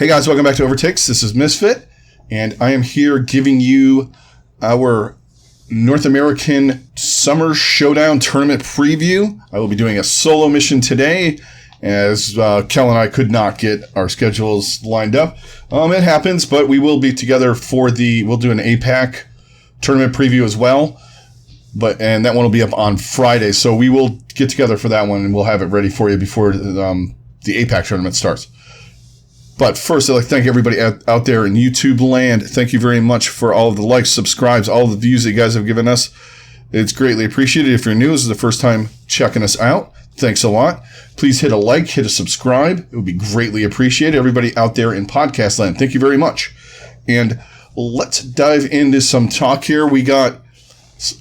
Hey guys, welcome back to OverTakes. This is Misfit, and I am here giving you our North American Summer Showdown Tournament preview. I will be doing a solo mission today, as Kel and I could not get our schedules lined up. It happens, but we will be together we'll do an APAC tournament preview as well, and that one will be up on Friday, so we will get together for that one, and we'll have it ready for you before the APAC tournament starts. But first, I'd like to thank everybody out there in YouTube land. Thank you very much for all of the likes, subscribes, all the views that you guys have given us. It's greatly appreciated. If you're new, this is the first time checking us out, thanks a lot. Please hit a like, hit a subscribe. It would be greatly appreciated. Everybody out there in podcast land, thank you very much. And let's dive into some talk here. We got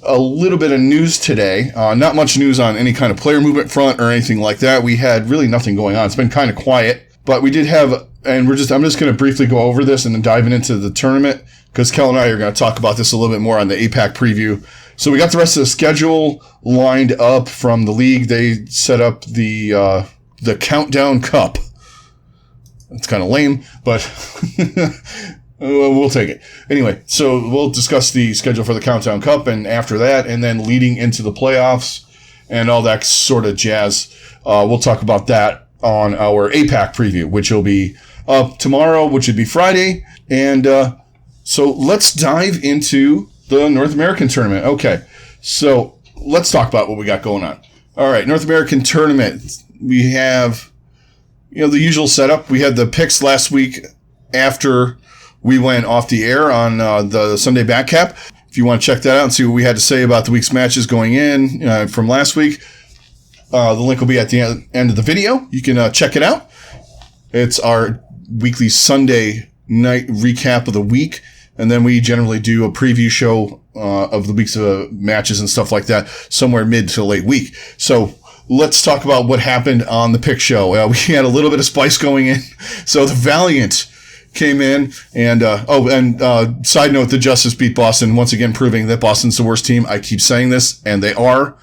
a little bit of news today. Not much news on any kind of player movement front or anything like that. We had really nothing going on. It's been kind of quiet. But we did have, and I'm just going to briefly go over this and then diving into the tournament, because Kel and I are going to talk about this a little bit more on the APAC preview. So we got the rest of the schedule lined up from the league. They set up the Countdown Cup. It's kind of lame, but we'll take it. Anyway, so we'll discuss the schedule for the Countdown Cup, and after that, and then leading into the playoffs and all that sort of jazz. We'll talk about that on our APAC preview, which will be up tomorrow, which would be Friday. And so let's dive into the North American tournament. Okay, so let's talk about what we got going on. All right, North American tournament. We have, the usual setup. We had the picks last week after we went off the air on the Sunday back cap. If you want to check that out and see what we had to say about the week's matches going in from last week, the link will be at the end of the video. You can check it out. It's our weekly Sunday night recap of the week. And then we generally do a preview show of the week's matches and stuff like that somewhere mid to late week. So let's talk about what happened on the pick show. We had a little bit of spice going in. So the Valiant came in, and side note, the Justice beat Boston, once again proving that Boston's the worst team. I keep saying this, and they are.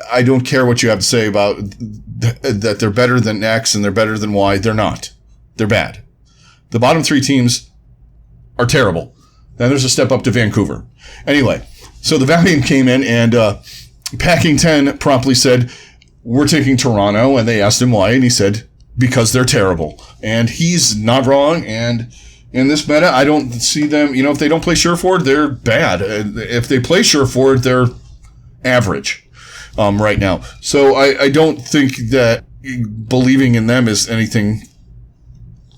I don't care what you have to say about that they're better than X and they're better than Y. They're not. They're bad. The bottom three teams are terrible. Then there's a step up to Vancouver. Anyway, so the Valiant came in, and Packing 10 promptly said, we're taking Toronto, and they asked him why, and he said, because they're terrible. And he's not wrong, and in this meta, I don't see them, if they don't play sure forward, they're bad. If they play sure forward, they're average. Right now. So I don't think that believing in them is anything,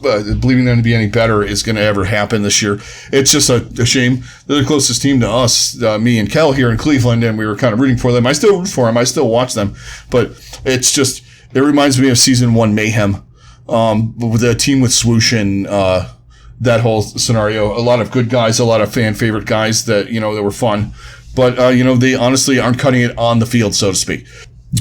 believing them to be any better is going to ever happen this year. It's just a shame. They're the closest team to us, me and Kel here in Cleveland, and we were kind of rooting for them. I still root for them. I still watch them. But it reminds me of season 1 mayhem, with a team with swoosh and that whole scenario. A lot of good guys, a lot of fan favorite guys that were fun. But, they honestly aren't cutting it on the field, so to speak.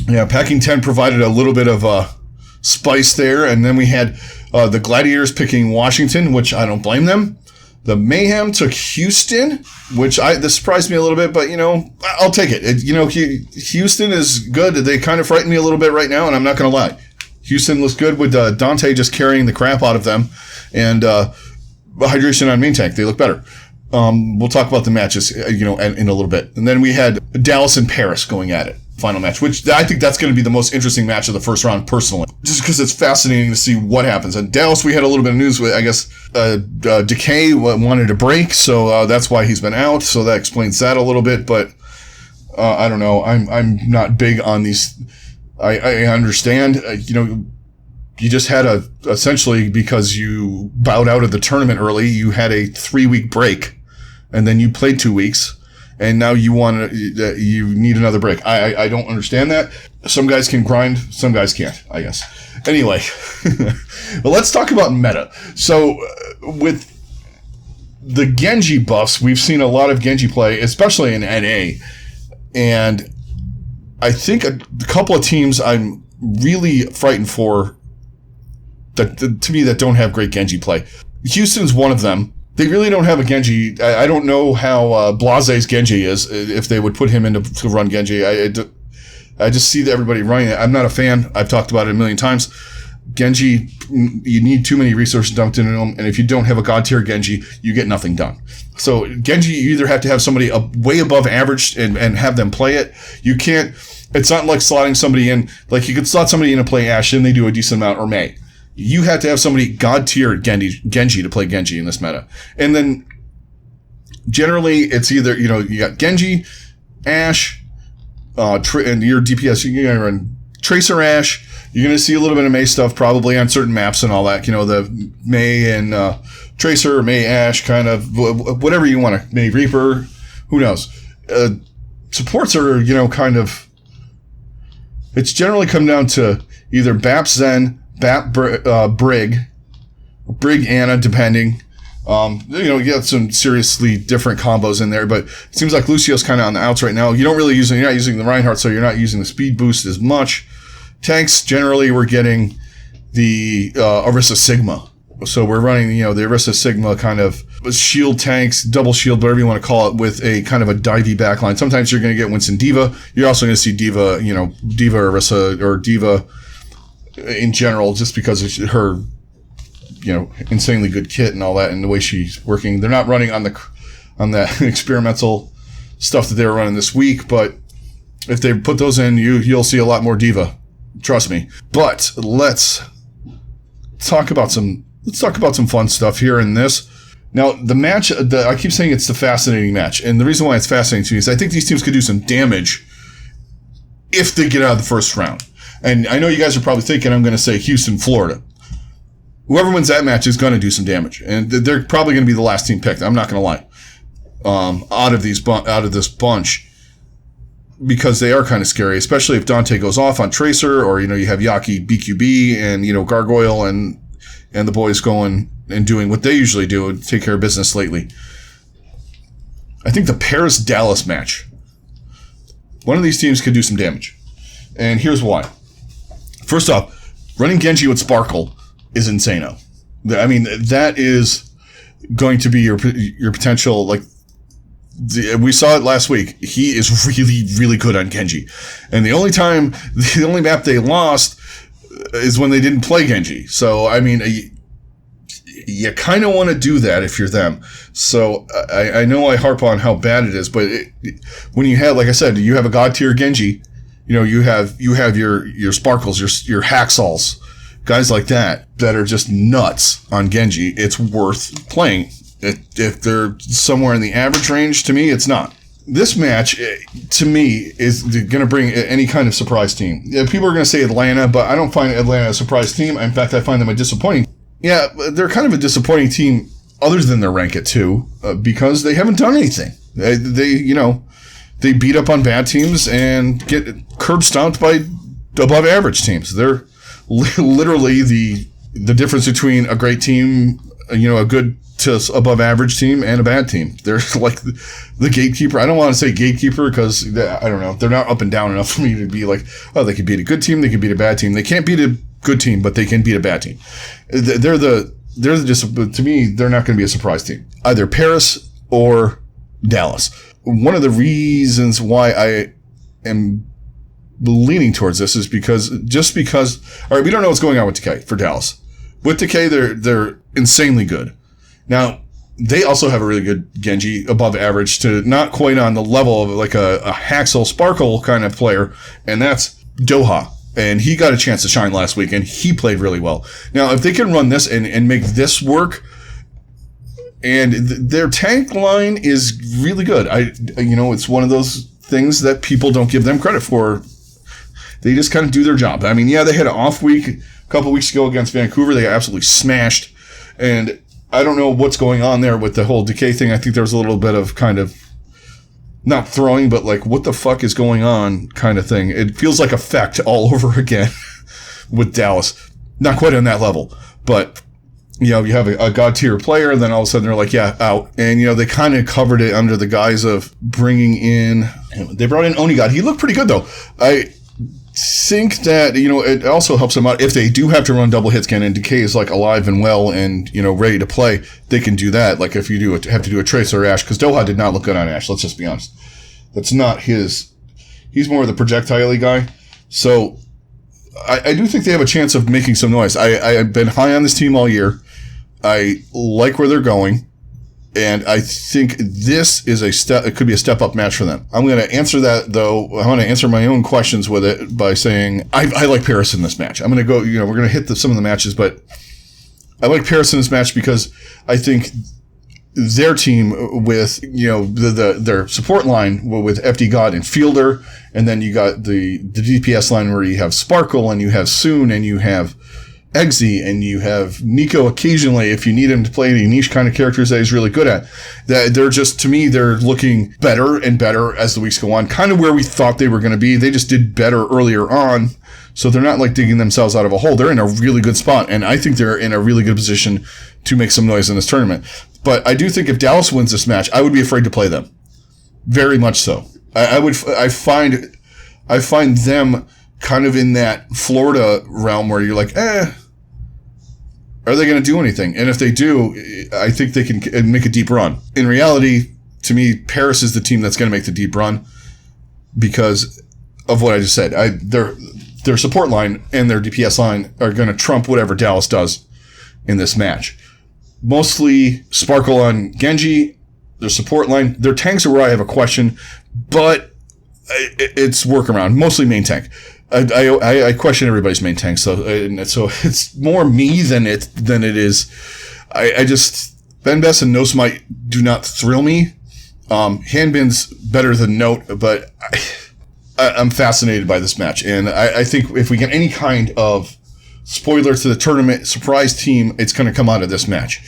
Yeah, Packing 10 provided a little bit of spice there. And then we had the Gladiators picking Washington, which I don't blame them. The Mayhem took Houston, which this surprised me a little bit, but, I'll take it. Houston is good. They kind of frighten me a little bit right now, and I'm not going to lie. Houston looks good with Dante just carrying the crap out of them. And hydration on main tank. They look better. We'll talk about the matches, in a little bit. And then we had Dallas and Paris going at it, final match, which I think that's going to be the most interesting match of the first round, personally, just because it's fascinating to see what happens. And Dallas, we had a little bit of news with, I guess, Decay wanted a break, so that's why he's been out. So that explains that a little bit, but I don't know. I'm not big on these. I understand, you just had essentially, because you bowed out of the tournament early, you had a 3-week break. And then you played 2 weeks, and now you need another break. I don't understand that. Some guys can grind, some guys can't, I guess. Anyway, well, let's talk about meta. So with the Genji buffs, we've seen a lot of Genji play, especially in NA. And I think a couple of teams I'm really frightened for to me that don't have great Genji play. Houston's one of them. They really don't have a Genji. I don't know how Blase's Genji is, if they would put him in to run Genji. I just see that everybody running it. I'm not a fan. I've talked about it a million times. Genji, you need too many resources dumped into him, and if you don't have a god tier Genji, you get nothing done. So Genji, you either have to have somebody way above average and have them play it. You can't. It's not like slotting somebody in. Like you could slot somebody in to play Ashe, and they do a decent amount, or Mei. You have to have somebody god tier Genji to play Genji in this meta, and then generally it's either you got Genji, Ashe, and your DPS. You're gonna run Tracer Ashe. You're going to see a little bit of Mei stuff probably on certain maps and all that. The Mei and Tracer or Mei Ashe, kind of whatever you want to. Mei Reaper, who knows? Supports are, kind of. It's generally come down to either BAP Zen, BAP Brig Anna, depending. You got some seriously different combos in there, but it seems like Lucio's kind of on the outs right now. You're not using the Reinhardt, so you're not using the speed boost as much. Tanks, generally, we're getting the Orisa Sigma. So we're running, the Orisa Sigma kind of shield tanks, double shield, whatever you want to call it, with a kind of a divey backline. Sometimes you're going to get Winston D.Va. You're also going to see D.Va, D.Va Orisa, or D.Va in general, just because of her, insanely good kit and all that, and the way she's working. They're not running on that experimental stuff that they were running this week, but if they put those in, you'll see a lot more D.Va. Trust me. But let's talk about some fun stuff here in this. Now, the match, I keep saying it's the fascinating match. And the reason why it's fascinating to me is I think these teams could do some damage if they get out of the first round. And I know you guys are probably thinking I'm going to say Houston, Florida. Whoever wins that match is going to do some damage. And they're probably going to be the last team picked. I'm not going to lie. Out of this bunch. Because they are kind of scary, especially if Dante goes off on Tracer, or, you have Yaki BQB and, Gargoyle and the boys going and doing what they usually do and take care of business lately. I think the Paris-Dallas match, one of these teams could do some damage. And here's why. First off, running Genji with Sparkle is insano. I mean, that is going to be your potential, we saw it last week. He is really, really good on Genji. And the only map they lost is when they didn't play Genji. So, I mean, you kind of want to do that if you're them. So, I know I harp on how bad it is, but when you have, like I said, you have a god tier Genji, you have your Sparkles, your Hacksaws, guys like that are just nuts on Genji. It's worth playing. If they're somewhere in the average range, to me, it's not. This match, to me, is going to bring any kind of surprise team. People are going to say Atlanta, but I don't find Atlanta a surprise team. In fact, I find them a disappointing. Yeah, they're kind of a disappointing team other than their rank at 2, because they haven't done anything. They beat up on bad teams and get curb stomped by above average teams. They're literally the difference between a great team, a good to above average team and a bad team. They're like the gatekeeper. I don't want to say gatekeeper because I don't know. They're not up and down enough for me to be like, oh, they could beat a good team. They could beat a bad team. They can't beat a good team, but they can beat a bad team. To me, they're not going to be a surprise team. Either Paris or Dallas. One of the reasons why I am leaning towards this is because, all right, we don't know what's going on with Decay for Dallas. With Decay, they're insanely good. Now, they also have a really good Genji, above average, to not quite on the level of like a Haxel Sparkle kind of player, and that's Doha. And he got a chance to shine last week, and he played really well. Now, if they can run this and make this work, and their tank line is really good. It's one of those things that people don't give them credit for. They just kind of do their job. I mean, yeah, they had an off week a couple weeks ago against Vancouver. They got absolutely smashed, and I don't know what's going on there with the whole Decay thing. I think there was a little bit of kind of not throwing, but like, what the fuck is going on kind of thing. It feels like Effect all over again with Dallas. Not quite on that level, but, you have a god tier player, and then all of a sudden they're like, yeah, out. And, they kind of covered it under the guise of bringing in, they brought in Onigod. He looked pretty good, though. I think that, it also helps them out if they do have to run double hit scan and Decay is like alive and well and, ready to play, they can do that. Like if you have to do a Tracer or Ashe, because Doha did not look good on Ashe, let's just be honest. That's not he's more of the projectile guy. So I do think they have a chance of making some noise. I've been high on this team all year. I like where they're going. And I think this is it could be a step up match for them. I'm going to answer that though. I want to answer my own questions with it by saying I like Paris in this match. I'm going to go, we're going to hit some of the matches, but I like Paris in this match because I think their team with, their support line with FD God and Fielder, and then you got the DPS line where you have Sparkle and you have Soon and you have Eggsy and you have Nico occasionally if you need him to play any niche kind of characters that he's really good at. That they're just, to me, they're looking better and better as the weeks go on. Kind of where we thought they were going to be. They just did better earlier on. So they're not like digging themselves out of a hole. They're in a really good spot. And I think they're in a really good position to make some noise in this tournament. But I do think if Dallas wins this match, I would be afraid to play them. Very much so. I find them kind of in that Florida realm where you're like, are they going to do anything? And if they do, I think they can make a deep run. In reality, to me, Paris is the team that's going to make the deep run because of what I just said. Their support line and their DPS line are going to trump whatever Dallas does in this match. Mostly Sparkle on Genji, their support line. Their tanks are where I have a question, but it's workaround. Mostly main tank. I question everybody's main tank, so it's more me than it is. I just Ben Bess and No Smite do not thrill me. Handbin's better than Note, but I'm fascinated by this match, and I think if we get any kind of spoiler to the tournament surprise team, it's going to come out of this match.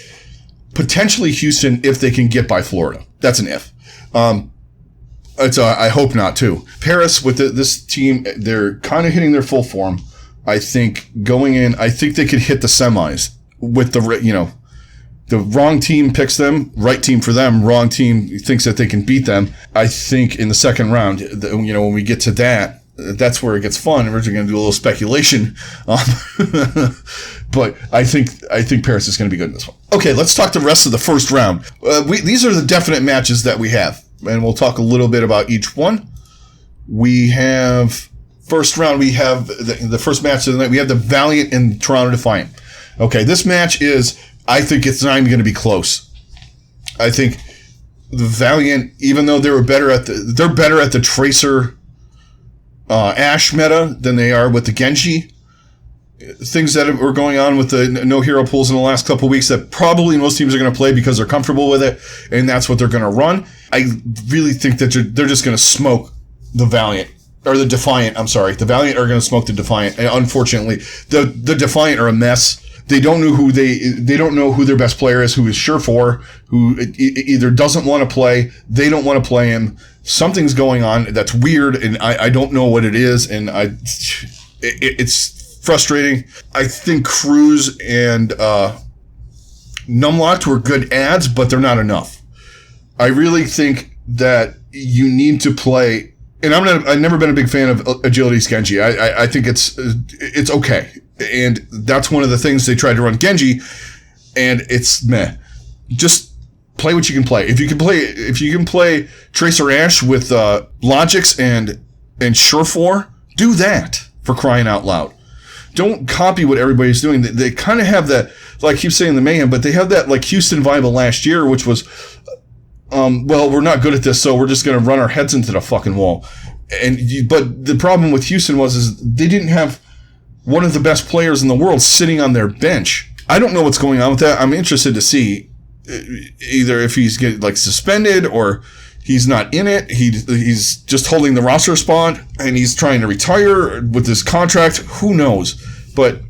Potentially Houston if they can get by Florida. That's an if. I hope not too. Paris with this team, they're kind of hitting their full form. I think going in, I think they could hit the semis with the wrong team picks them, right team for them, wrong team thinks that they can beat them. I think in the second round, when we get to that, that's where it gets fun. We're just going to do a little speculation. But I think Paris is going to be good in this one. Okay, let's talk the rest of the first round. These are the definite matches that we have. And we'll talk a little bit about each one. We have first round. We have the first match of the night. We have the Valiant and Toronto Defiant. Okay, this match I think it's not even going to be close. I think the Valiant, even though they're better at the Tracer Ashe meta than they are with the Genji. Things that were going on with the no hero pools in the last couple of weeks that probably most teams are going to play because they're comfortable with it, and that's what they're going to run. I really think that they're just going to smoke the Valiant, or the Defiant, I'm sorry. The Valiant are going to smoke the Defiant, and unfortunately. The Defiant are a mess. They don't know who their best player is, who is Surefour, who either doesn't want to play, they don't want to play him. Something's going on that's weird, and I don't know what it is, and it's frustrating. I think Cruz and Numlocked were good ads, but they're not enough. I really think that you need to play, and I've never been a big fan of Agility Genji. I think it's okay, and that's one of the things they tried to run Genji, and it's meh. Just play what you can play. If you can play Tracer Ashe with Logix and Surefour, do that, for crying out loud. Don't copy what everybody's doing. They kind of have that, like I keep saying the Mayhem, but they have that like Houston vibe of last year, which was, we're not good at this, so we're just going to run our heads into the fucking wall. But the problem with Houston is they didn't have one of the best players in the world sitting on their bench. I don't know what's going on with that. I'm interested to see either if he's getting suspended or he's not in it. He's just holding the roster spot and he's trying to retire with his contract. Who knows? But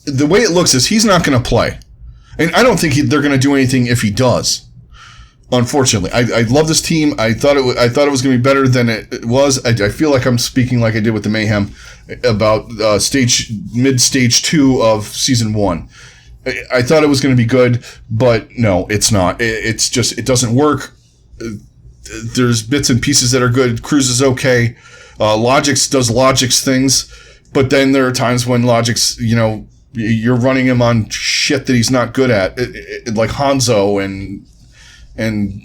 the way it looks is he's not going to play. And I don't think they're going to do anything if he does. Unfortunately, I love this team. I thought it was going to be better than it was. I feel like I'm speaking like I did with the Mayhem about mid-stage 2 of season 1. I thought it was going to be good, but no, it's not. It's just, it doesn't work. There's bits and pieces that are good. Cruz is okay. Logix does Logix things, but then there are times when Logix, you're running him on shit that he's not good at, like Hanzo and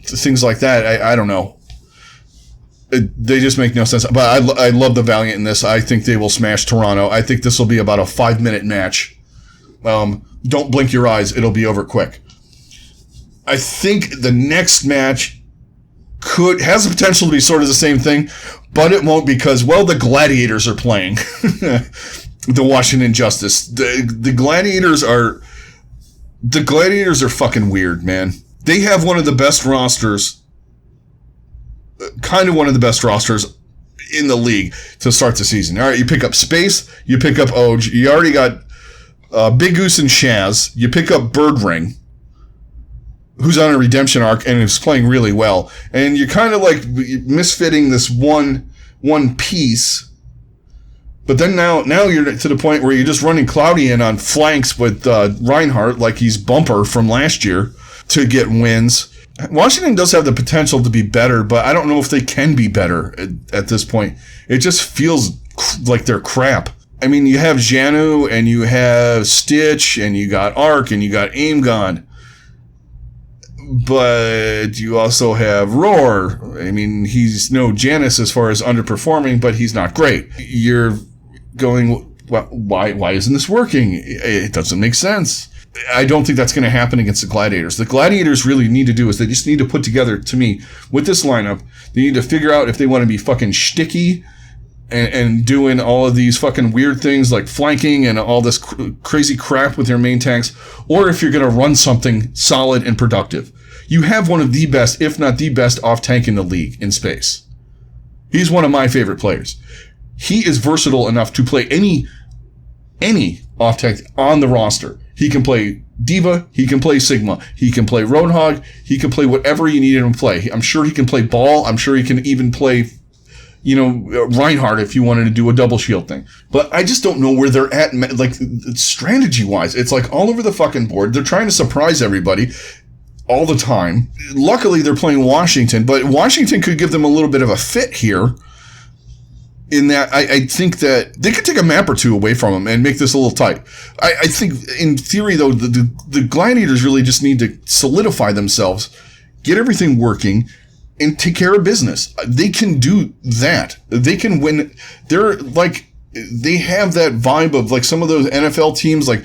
things like that. I don't know. They just make no sense. But I love the Valiant in this. I think they will smash Toronto. I think this will be about a 5-minute match. Don't blink your eyes. It'll be over quick. I think the next match has the potential to be sort of the same thing, but it won't because, well, the Gladiators are playing the Washington Justice. The Gladiators are fucking weird, man. They have one of the best rosters, kind of one of the best rosters in the league to start the season. All right, you pick up Space, you pick up Oj, you already got Big Goose and Shaz, you pick up Birdring, who's on a redemption arc and is playing really well, and you're kind of like misfitting this one piece. But then now you're to the point where you're just running Cloudy in on flanks with Reinhardt like he's Bumper from last year to get wins. Washington does have the potential to be better, but I don't know if they can be better at this point. It just feels like they're crap. I mean, you have Janu and you have Stitch and you got Arc and you got Aimgon. But you also have Roar. I mean, he's no Janus as far as underperforming, but he's not great. You're going, why isn't this working? It doesn't make sense. I don't think that's going to happen against the Gladiators. The Gladiators really need to do is they just need to put together, to me, with this lineup, they need to figure out if they want to be fucking shticky and doing all of these fucking weird things like flanking and all this crazy crap with your main tanks, or if you're going to run something solid and productive. You have one of the best, if not the best, off-tank in the league in Space. He's one of my favorite players. He is versatile enough to play any off-tank on the roster. He can play Diva, he can play Sigma, he can play Roadhog, he can play whatever you need him to play. I'm sure he can play Ball, I'm sure he can even play, Reinhardt if you wanted to do a double shield thing. But I just don't know where they're at, like, strategy-wise. It's like all over the fucking board. They're trying to surprise everybody all the time. Luckily, they're playing Washington, but Washington could give them a little bit of a fit here in that I think that they could take a map or two away from them and make this a little tight. I think, in theory, though, the Gladiators really just need to solidify themselves, get everything working, and take care of business. They can do that. They can win. They have that vibe of like some of those NFL teams, like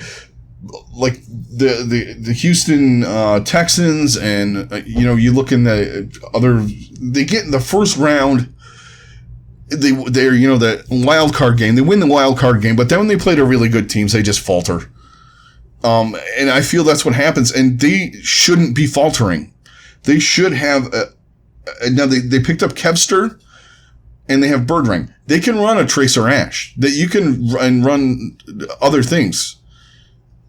the Houston Texans, and you look in the other. They get in the first round. They're the wild card game. They win the wild card game, but then when they play to really good teams, they just falter. And I feel that's what happens. And they shouldn't be faltering. They should have. Now they picked up Kevster, and they have Birdring. They can run a Tracer Ash. That you can run other things.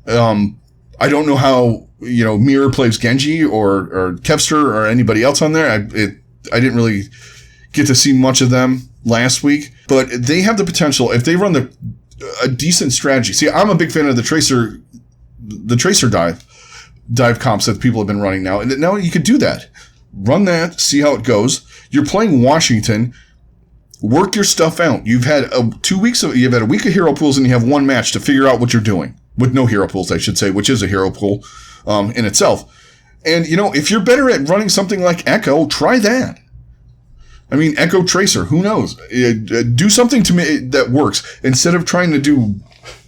I don't know how Mirror plays Genji or Kevster or anybody else on there. I didn't really get to see much of them last week, but they have the potential if they run a decent strategy. See, I'm a big fan of the Tracer dive comps that people have been running now, and now you could do that. Run that, see how it goes. You're playing Washington. Work your stuff out. You've had 2 weeks you've had a week of hero pools, and you have one match to figure out what you're doing. With no hero pools, I should say, which is a hero pool in itself. And, if you're better at running something like Echo, try that. I mean, Echo Tracer, who knows? Do something to me that works instead of trying to do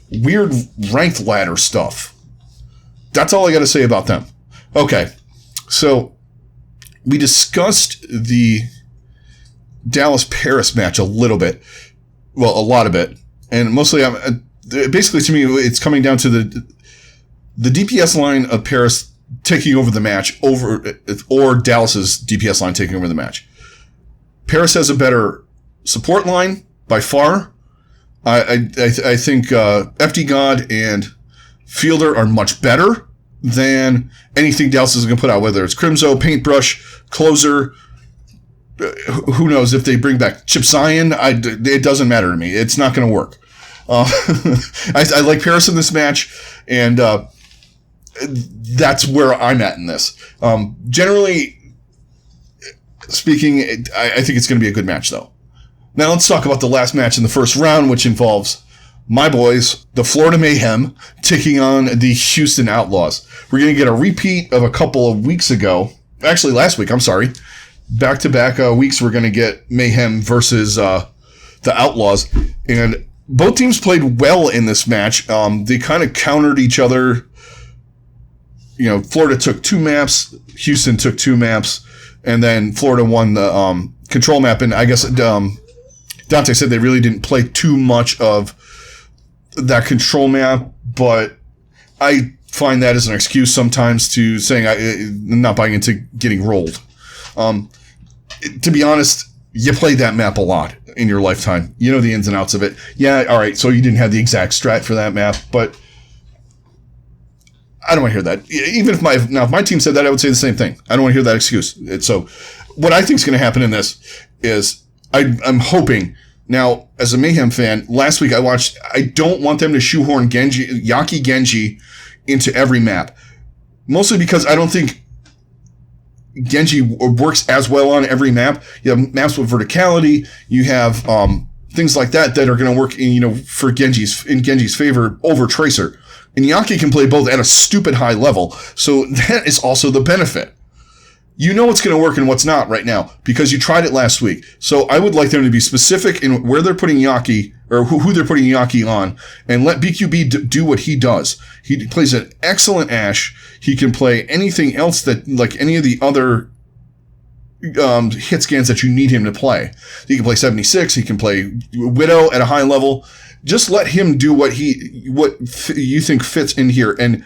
weird ranked ladder stuff. That's all I got to say about them. Okay, so we discussed the Dallas-Paris match a little bit. Well, a lot of it. And mostly, basically to me, it's coming down to the DPS line of Paris taking over the match or Dallas's DPS line taking over the match. Paris has a better support line by far. I think FD God and Fielder are much better than anything Dallas is going to put out, whether it's Crimzo, Paintbrush, Closer. Who knows if they bring back Chip Zion? It doesn't matter to me. It's not going to work. I like Paris in this match, and that's where I'm at in this. Generally speaking, I think it's going to be a good match, though. Now let's talk about the last match in the first round, which involves my boys, the Florida Mayhem, taking on the Houston Outlaws. We're going to get a repeat of a couple of weeks ago. Actually, last week, I'm sorry. back-to-back weeks we're going to get Mayhem versus the Outlaws, and both teams played well in this match. They kind of countered each other. You know, Florida took 2 maps, Houston took 2 maps, and then Florida won the control map. And I guess Dante said they really didn't play too much of that control map, but I find that as an excuse sometimes to saying I'm not buying into getting rolled. To be honest, you played that map a lot in your lifetime. You know the ins and outs of it. Yeah, all right, so you didn't have the exact strat for that map, but I don't want to hear that. Even if my team said that, I would say the same thing. I don't want to hear that excuse. So what I think is going to happen in this is I'm hoping. Now, as a Mayhem fan, last week I don't want them to shoehorn Yaki Genji into every map. Mostly because I don't think Genji works as well on every map. You have maps with verticality. You have things like that are going to work for Genji's favor over Tracer. And Yaki can play both at a stupid high level. So that is also the benefit. You know what's going to work and what's not right now because you tried it last week. So I would like them to be specific in where they're putting Yaki or who they're putting Yaki on and let BQB do what he does. He plays an excellent Ashe. He can play anything else that, like any of the other hit scans that you need him to play. He can play 76. He can play Widow at a high level. Just let him do what you think fits in here and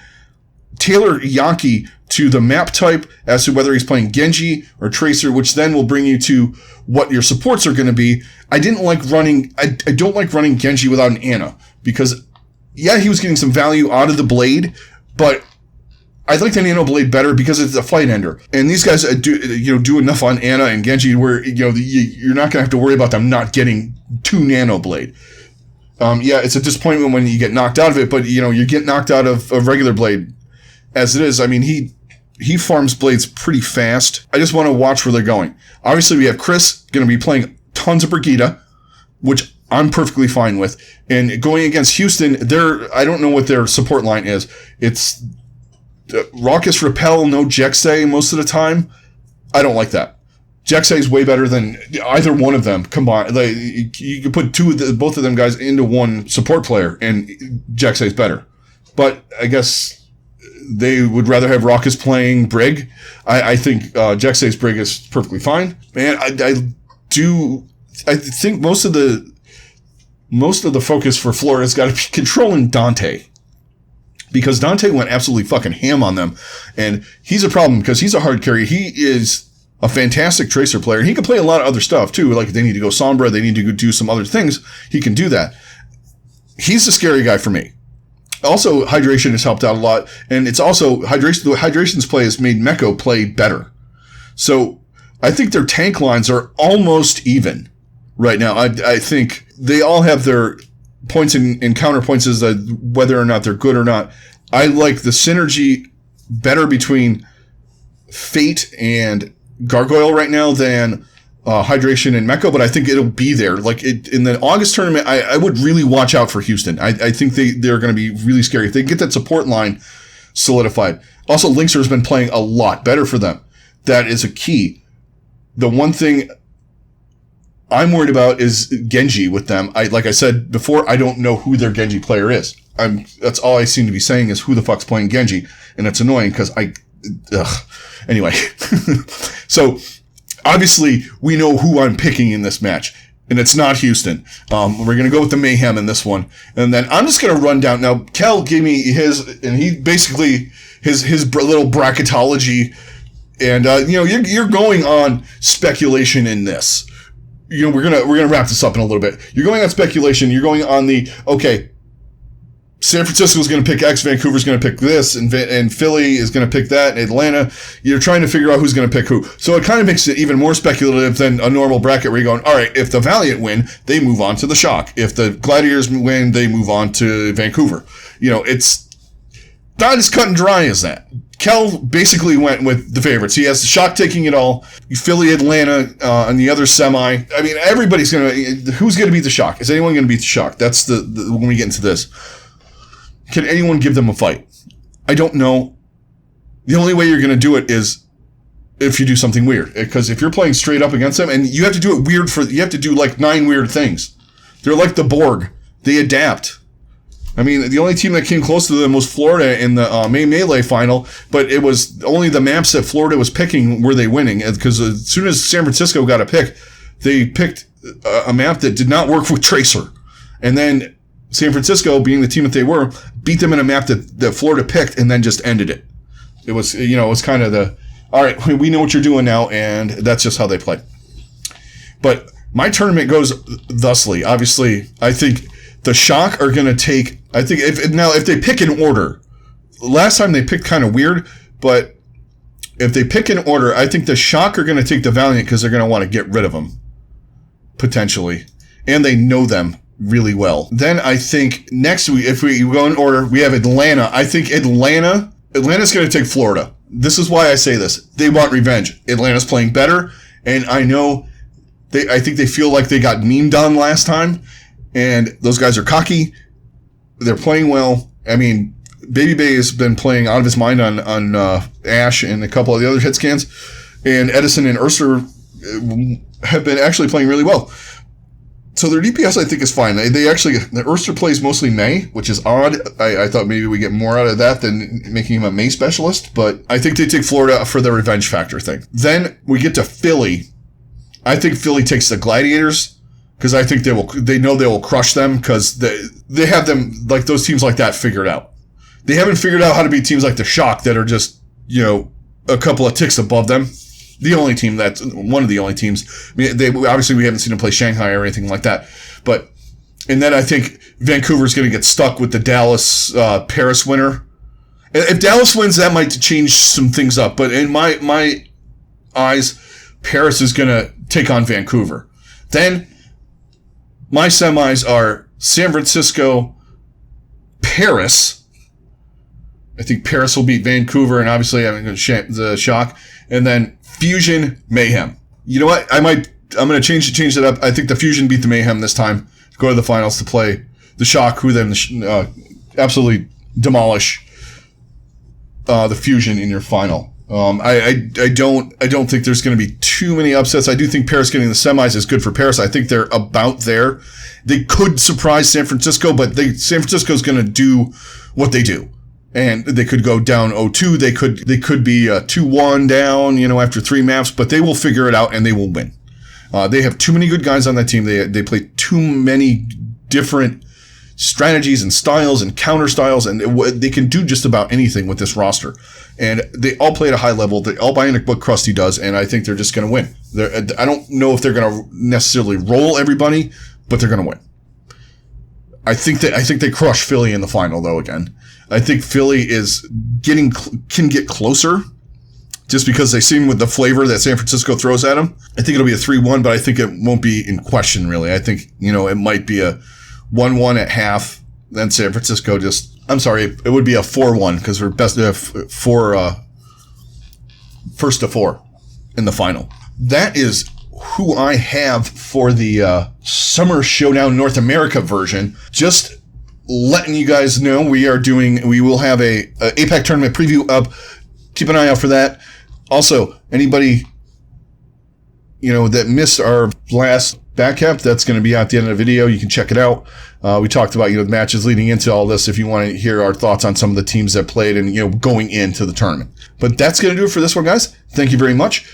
tailor Yaki to the map type as to whether he's playing Genji or Tracer, which then will bring you to what your supports are going to be. I don't like running Genji without an Ana because, yeah, he was getting some value out of the blade, but I like the Nano Blade better because it's a fight ender. And these guys do enough on Ana and Genji where you're not going to have to worry about them not getting 2 Nano Blade. Yeah, it's a disappointment when you get knocked out of it, but you get knocked out of a regular blade. As it is, I mean, he farms blades pretty fast. I just want to watch where they're going. Obviously, we have Chris going to be playing tons of Brigida, which I'm perfectly fine with. And going against Houston, I don't know what their support line is. It's Raucous Repel, no Jexay most of the time. I don't like that. Jexay is way better than either one of them combined. Like, you could put both of them guys into one support player, and Jexay is better. But I guess they would rather have Raucous playing Brig. I think Jexay's Brig is perfectly fine. Man, I think most of the focus for Florida's got to be controlling Dante. Because Dante went absolutely fucking ham on them. And he's a problem because he's a hard carry. He is a fantastic Tracer player. He can play a lot of other stuff too. Like if they need to go Sombra, they need to go do some other things. He can do that. He's the scary guy for me. Also, hydration has helped out a lot, and it's also hydration's play has made Meko play better. So I think their tank lines are almost even right now. I think they all have their points and counterpoints as whether or not they're good or not. I like the synergy better between Fate and Gargoyle right now than Hydration and Meko, but I think it'll be there. Like in the August tournament, I would really watch out for Houston. I think they're going to be really scary if they get that support line solidified. Also, Linkster has been playing a lot better for them. That is a key. The one thing I'm worried about is Genji with them. Like I said before, I don't know who their Genji player is. That's all I seem to be saying is who the fuck's playing Genji, and it's annoying because anyway. So obviously we know who I'm picking in this match, and it's not Houston. We're gonna go with the Mayhem in this one, and then I'm just gonna run down now. Kel gave me his, and he basically his little bracketology, and you're going on speculation in this. We're gonna wrap this up in a little bit. You're going on speculation. You're going on San Francisco's going to pick X, Vancouver's going to pick this, and Philly is going to pick that, and Atlanta. You're trying to figure out who's going to pick who. So it kind of makes it even more speculative than a normal bracket where you're going, all right, if the Valiant win, they move on to the Shock. If the Gladiators win, they move on to Vancouver. It's not as cut and dry as that. Kel basically went with the favorites. He has the Shock taking it all. Philly, Atlanta, and the other semi. I mean, everybody's going to... Who's going to beat the Shock? Is anyone going to beat the Shock? That's the when we get into this. Can anyone give them a fight? I don't know. The only way you're going to do it is if you do something weird. Because if you're playing straight up against them, and you have to do it weird you have to do like 9 weird things. They're like the Borg. They adapt. I mean, the only team that came close to them was Florida in the Melee final, but it was only the maps that Florida was picking were they winning. Because as soon as San Francisco got a pick, they picked a map that did not work with Tracer. And then San Francisco, being the team that they were, beat them in a map that Florida picked and then just ended it. It was, it was kind of all right, we know what you're doing now, and that's just how they play. But my tournament goes thusly. Obviously, I think the Shock are going to take, I think, if they pick in order, last time they picked kind of weird, but if they pick in order, I think the Shock are going to take the Valiant because they're going to want to get rid of them, potentially. And they know them really well. Then I think next week, if we go in order, we have Atlanta. I think Atlanta's going to take Florida. This is why I say this. They want revenge. Atlanta's playing better, and I know I think they feel like they got memed on last time, and those guys are cocky. They're playing well. I mean, Baby Bay has been playing out of his mind on Ash and a couple of the other hit scans, and Edison and Urster have been actually playing really well. So their DPS, I think, is fine. The Urster plays mostly May, which is odd. I thought maybe we get more out of that than making him a May specialist, but I think they take Florida for their revenge factor thing. Then we get to Philly. I think Philly takes the Gladiators because I think they know they will crush them because they have them, like those teams like that, figured out. They haven't figured out how to beat teams like the Shock that are just, a couple of ticks above them. One of the only teams. I mean, obviously we haven't seen them play Shanghai or anything like that. And then I think Vancouver's going to get stuck with the Dallas Paris winner. If Dallas wins, that might change some things up. But in my eyes, Paris is going to take on Vancouver. Then my semis are San Francisco, Paris. I think Paris will beat Vancouver, and obviously the Shock. And then Fusion, Mayhem. You know what? I'm going to change it up. I think the Fusion beat the Mayhem this time to go to the finals to play the Shock, who then absolutely demolish the Fusion in your final. I don't think there's going to be too many upsets. I do think Paris getting the semis is good for Paris. I think they're about there. They could surprise San Francisco, but San Francisco's going to do what they do. And they could go down 0-2. They could be 2-1 down, after 3 maps, but they will figure it out and they will win. They have too many good guys on that team. They play too many different strategies and styles and counter styles, and they can do just about anything with this roster. And they all play at a high level. They all buy into what Krusty does, and I think they're just going to win. I don't know if they're going to necessarily roll everybody, but they're going to win. I think they crush Philly in the final, though, again. I think Philly can get closer just because they seem with the flavor that San Francisco throws at them. I think it'll be a 3-1, but I think it won't be in question, really. I think, it might be a 1-1 at half. Then San Francisco it would be a 4-1 because we're first to 4 in the final. That is who I have for the Summer Showdown North America version. Just letting you guys know we will have a APAC tournament preview up. Keep an eye out for that. Also, anybody, that missed our last back cap, that's going to be at the end of the video. You can check it out. We talked about, the matches leading into all this if you want to hear our thoughts on some of the teams that played and, going into the tournament. But that's going to do it for this one, guys. Thank you very much.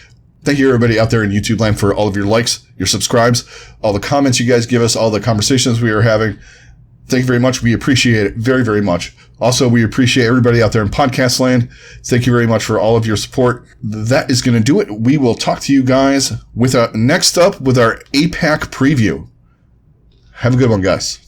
Thank you, everybody out there in YouTube land, for all of your likes, your subscribes, all the comments you guys give us, all the conversations we are having. Thank you very much. We appreciate it very, very much. Also, we appreciate everybody out there in podcast land. Thank you very much for all of your support. That is going to do it. We will talk to you guys next up with our APAC preview. Have a good one, guys.